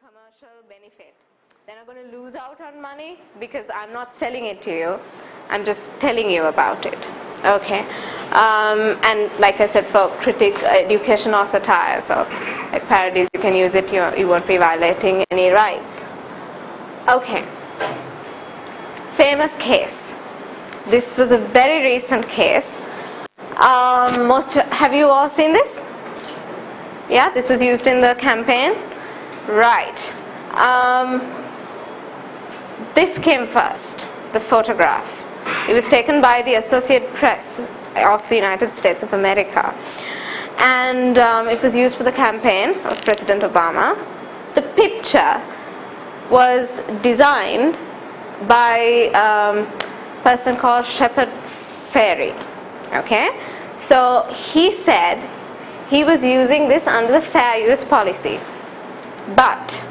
commercial benefit. They're not going to lose out on money because I'm not selling it to you. I'm just telling you about it. Okay. And like I said, for critique, education or satire, so like parodies, you can use it. You won't be violating any rights. Okay. Famous case. This was a very recent case. Have you all seen this? Yeah, this was used in the campaign. Right. This came first, the photograph. It was taken by the Associated Press of the United States of America. And it was used for the campaign of President Obama. The picture was designed by a person called Shepard Fairey. Okay? So he said he was using this under the fair use policy. But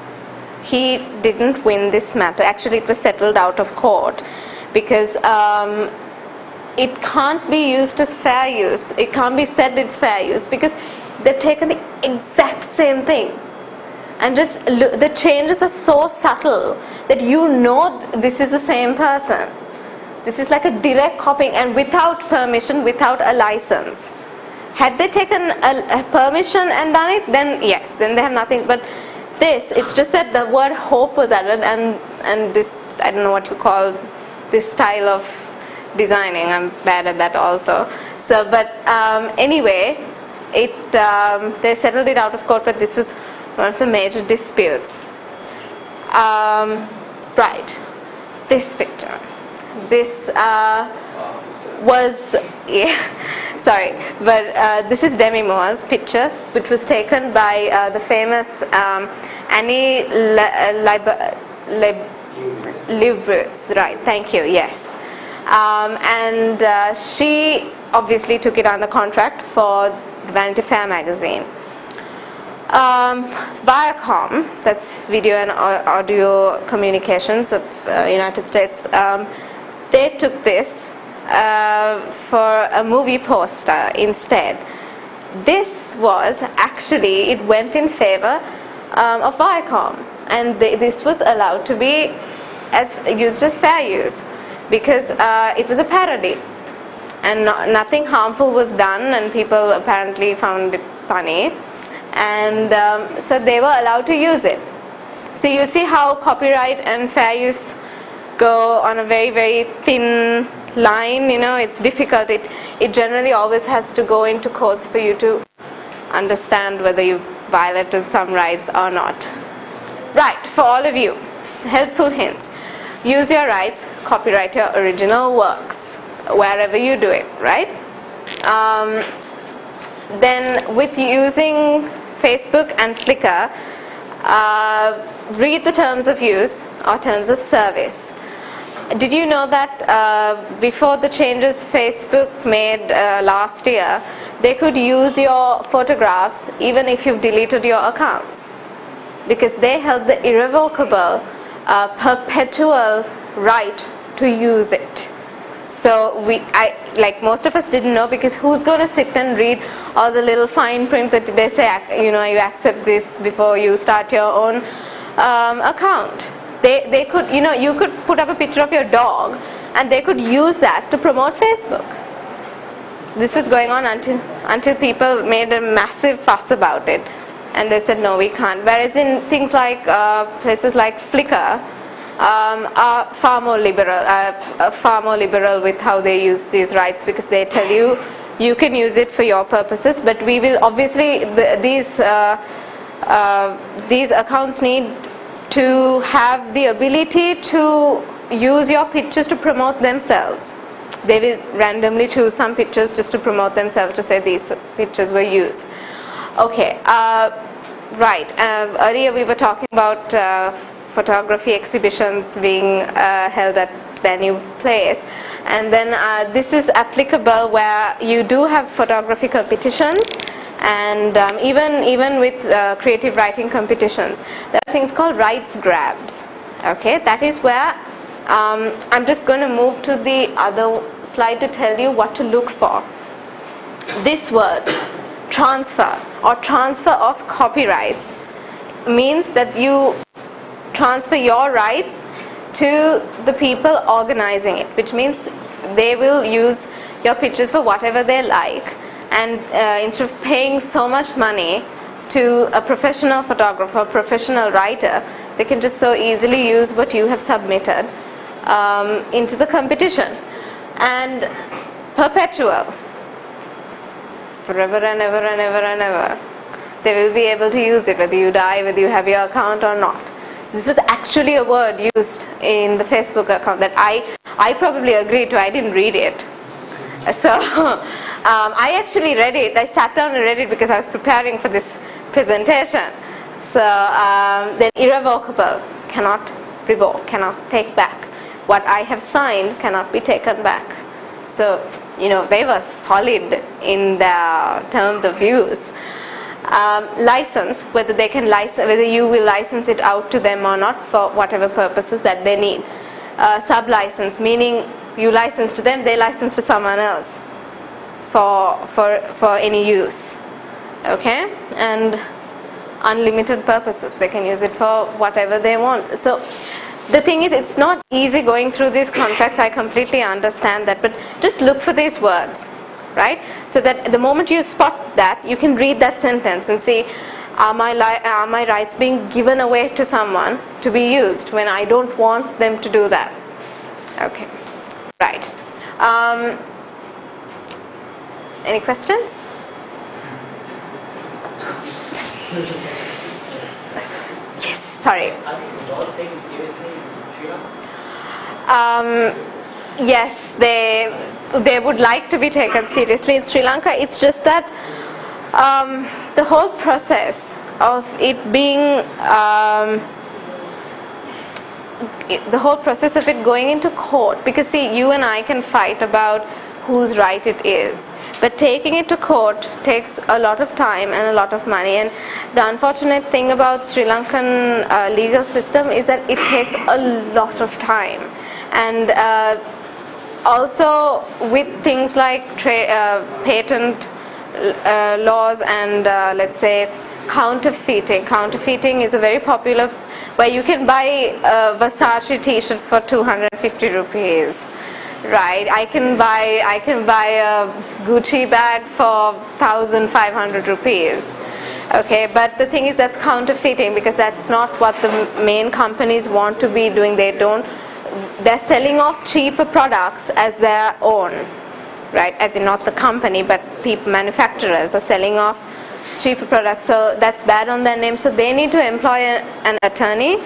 he didn't win this matter. Actually, it was settled out of court because it can't be used as fair use. It can't be said it's fair use because they've taken the exact same thing. And just the changes are so subtle that you know this is the same person. This is like a direct copying and without permission, without a license. Had they taken a permission and done it, then yes, then they have nothing. But this, it's just that the word hope was added and this, I don't know what you call this style of designing. I'm bad at that also. So, but anyway, they settled it out of court, but this was one of the major disputes. Right, this picture. This was, yeah, sorry, but this is Demi Moore's picture, which was taken by the famous Annie Leibovitz, right, thank you, yes. And she obviously took it under contract for the Vanity Fair magazine. Viacom, that's Video and Audio Communications of United States, they took this for a movie poster instead. This was actually, it went in favor of Viacom, and this was allowed to be used as fair use because it was a parody and nothing harmful was done, and people apparently found it funny, and so they were allowed to use it. So you see how copyright and fair use go on a very, very thin line, you know, it's difficult. It generally always has to go into courts for you to understand whether you violated some rights or not. Right, for all of you, helpful hints. Use your rights, copyright your original works, wherever you do it, right? Then with using Facebook and Flickr, read the terms of use or terms of service. Did you know that before the changes Facebook made last year, they could use your photographs even if you've deleted your accounts? Because they held the irrevocable, perpetual right to use it. So like most of us didn't know, because who's going to sit and read all the little fine print that they say, you know, you accept this before you start your own account. They could, you know, you could put up a picture of your dog and they could use that to promote Facebook. This was going on until people made a massive fuss about it, and they said no, we can't. Whereas in things like places like Flickr are far more liberal with how they use these rights, because they tell you you can use it for your purposes, but we will obviously these accounts need to have the ability to use your pictures to promote themselves. They will randomly choose some pictures just to promote themselves, to say these pictures were used. Okay, right. Earlier we were talking about photography exhibitions being held at their new place, and then this is applicable where you do have photography competitions, and even with creative writing competitions, there are things called rights grabs. Okay, that is where I'm just going to move to the other slide to tell you what to look for. This word, transfer or transfer of copyrights, means that you transfer your rights to the people organizing it, which means they will use your pictures for whatever they like, and instead of paying so much money to a professional photographer, professional writer, they can just so easily use what you have submitted into the competition. And perpetual, forever and ever and ever and ever, they will be able to use it whether you die, whether you have your account or not. So this was actually a word used in the Facebook account that I probably agreed to. I didn't read it. So I actually read it. I sat down and read it because I was preparing for this presentation. So then irrevocable, cannot revoke, cannot take back. What I have signed cannot be taken back. So, you know, they were solid in their terms of use. License, whether they can license, whether you will license it out to them or not for whatever purposes that they need. Sub-license, meaning you license to them, they license to someone else for any use. Okay, and unlimited purposes, they can use it for whatever they want. So the thing is, it's not easy going through these contracts. I completely understand that, but just look for these words, right? So that the moment you spot that, you can read that sentence and see, are my rights being given away to someone to be used when I don't want them to do that? Okay, right. Any questions? Yes, sorry. Are these laws taken seriously in Sri Lanka? Yes, they would like to be taken seriously in Sri Lanka. It's just that the whole process of it being the whole process of it going into court, because see, you and I can fight about whose right it is, but taking it to court takes a lot of time and a lot of money. And the unfortunate thing about Sri Lankan legal system is that it takes a lot of time. And also with things like patent laws and let's say counterfeiting is a very popular, where you can buy a Versace t-shirt for 250 rupees, right? I can buy a Gucci bag for 1,500 rupees. Okay, but the thing is, that's counterfeiting, because that's not what the main companies want to be doing. They're selling off cheaper products as their own, right? As in not the company, but manufacturers are selling off cheaper products. So that's bad on their name. So they need to employ an attorney.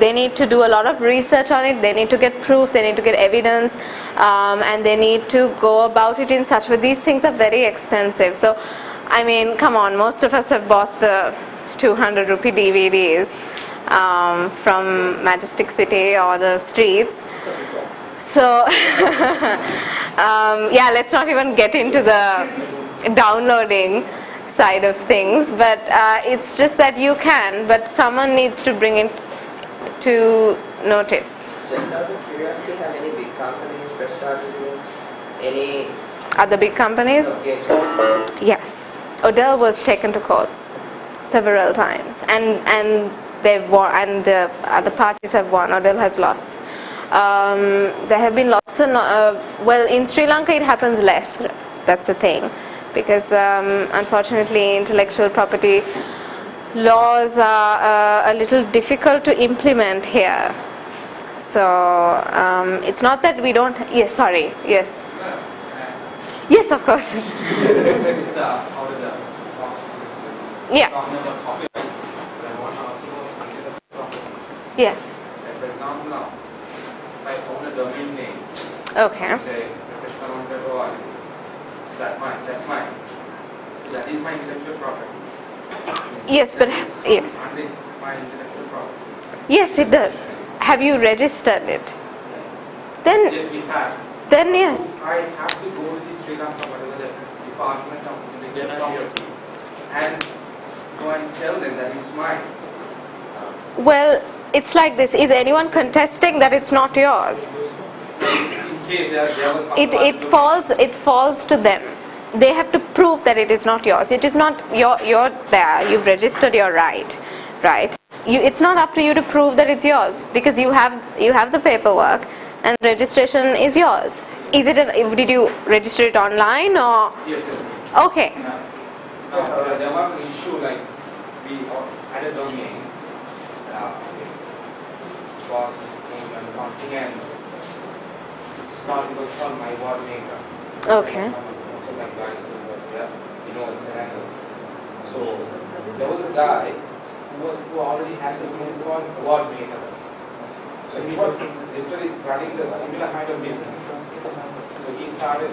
They need to do a lot of research on it. They need to get proof. They need to get evidence, and they need to go about it in such way. These things are very expensive. So, I mean, come on, most of us have bought the 200 rupee DVDs from Majestic City or the streets. So, yeah, let's not even get into the downloading side of things, but it's just that you can, but someone needs to bring it to notice. Just out of curiosity, have any big companies pressed charges against any other big companies? Yes, Odell was taken to courts several times, and they've won, and the other parties have won. Odell has lost. There have been lots of well, in Sri Lanka it happens less. That's the thing, because unfortunately intellectual property laws are a little difficult to implement here. So it's not that we don't. Yes, sorry. Yes. Yes, of course. Yeah. Yeah. For example, now, if I own a domain name, Okay. say RefreshColombo, that's mine. That is my intellectual property. Yes, but yes. My intellectual property. Yes, it does. Have you registered it? Then. Yes, we have. Then yes. I have to go to the Sri Lanka, whatever the Department of Intellectual Property, and go and tell them that it's mine. Well, it's like this. Is anyone contesting that it's not yours? In case It falls to them. They have to prove that it is not yours. It is not you're there. You've registered your right, right? It's not up to you to prove that it's yours, because you have the paperwork and registration is yours. Is it? Did you register it online or? Yes, yes. Okay. Now, there was an issue like we had a domain. It was something, and it was called my word maker. Okay. So like guys who were there, it's an angle. So there was a guy who already had the domain called word maker. So he was literally running the similar kind of business. So he started,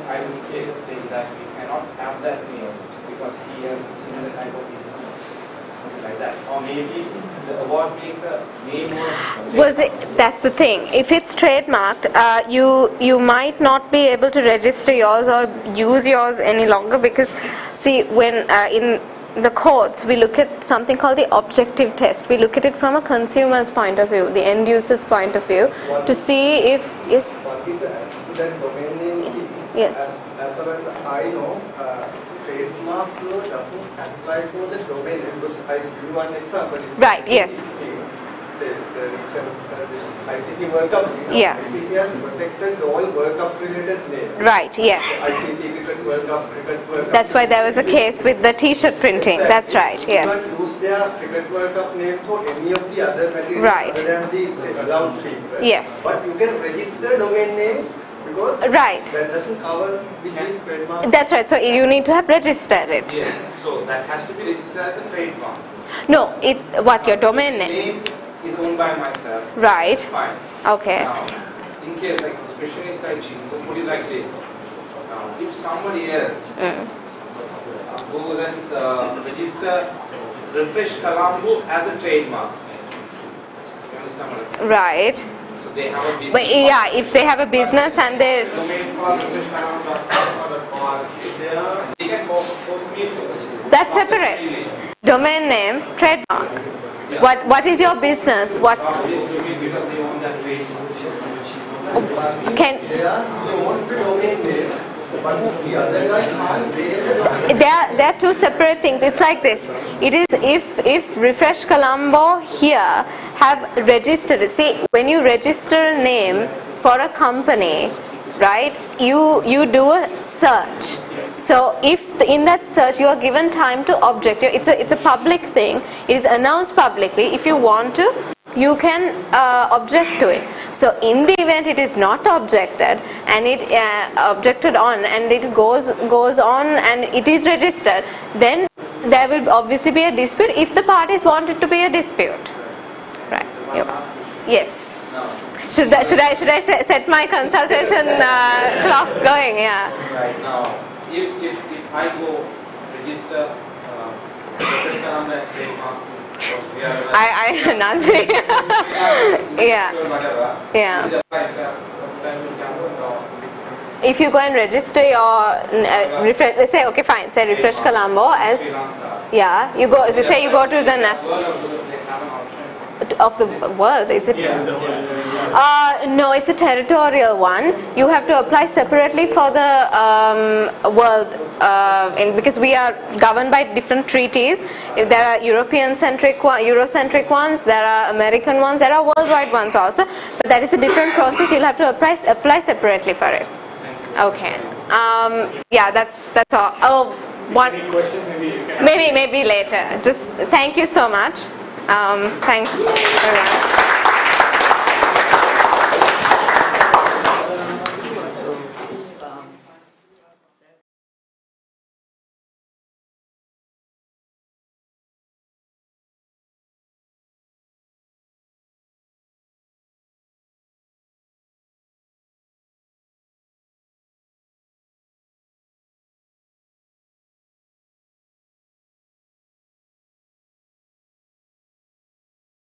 I would say that we cannot have that name because he has a similar type of business. Something like that. Or maybe the award maker name was it? That's the thing. If it's trademarked, you might not be able to register yours or use yours any longer, because see, when in the courts we look at something called the objective test. We look at it from a consumer's point of view, the end user's point of view, to see if yes. That domain name is, yes. As far as I know, trademark law doesn't apply for the domain name, because I give you one example. Right, yes. Say the recent this ICC World Cup. Yeah. ICC has protected all World Cup related names. Right, yes. ICC Cricket World Cup, Cricket World Cup. That's why there was a case with the T-shirt printing. Exactly. That's right, yes. You can't use their Cricket World Cup name for any of the other materials Right. other than the say, allowed thing. Right? Yes. But you can register domain names because Right. that doesn't cover with this trademark. That's right. So you need to have registered it. Yes. So that has to be registered as a trademark. No, what your domain name? Name is owned by myself. Right. Fine. Okay. Now, in case like the question is like, so put it like this. Now, if somebody else goes and register RefreshColombo as a trademark, you understand what I'm saying? Right. So they have a business. But yeah, if they have a business and they Domain called RefreshColombo.com, they can post me to. That's separate. Domain name, trademark. What is your business? What can They own the domain name, but the other guy can't bear there are two separate things. It's like this. It is if RefreshColombo here have registered. See, when you register a name for a company, right? You do a search. So if in that search you are given time to object, it's a public thing. It is announced publicly. If you want to, you can object to it. So in the event it is not objected and it objected on and it goes on and it is registered, then there will obviously be a dispute if the parties want it to be a dispute. Right. Yes. Should I set my consultation clock going? Yeah. Right now, if I go register RefreshColombo as trademark, I Nancy. Yeah. Yeah. If you go and register your say okay fine, say RefreshColombo as you go. Say you go to the national of the world, is it? No, it's a territorial one. You have to apply separately for the world, because we are governed by different treaties. If there are Eurocentric ones, there are American ones, there are worldwide ones also. But that is a different process. You'll have to apply separately for it. Okay. Yeah, that's all. Oh, one. Maybe later. Just thank you so much. Thanks.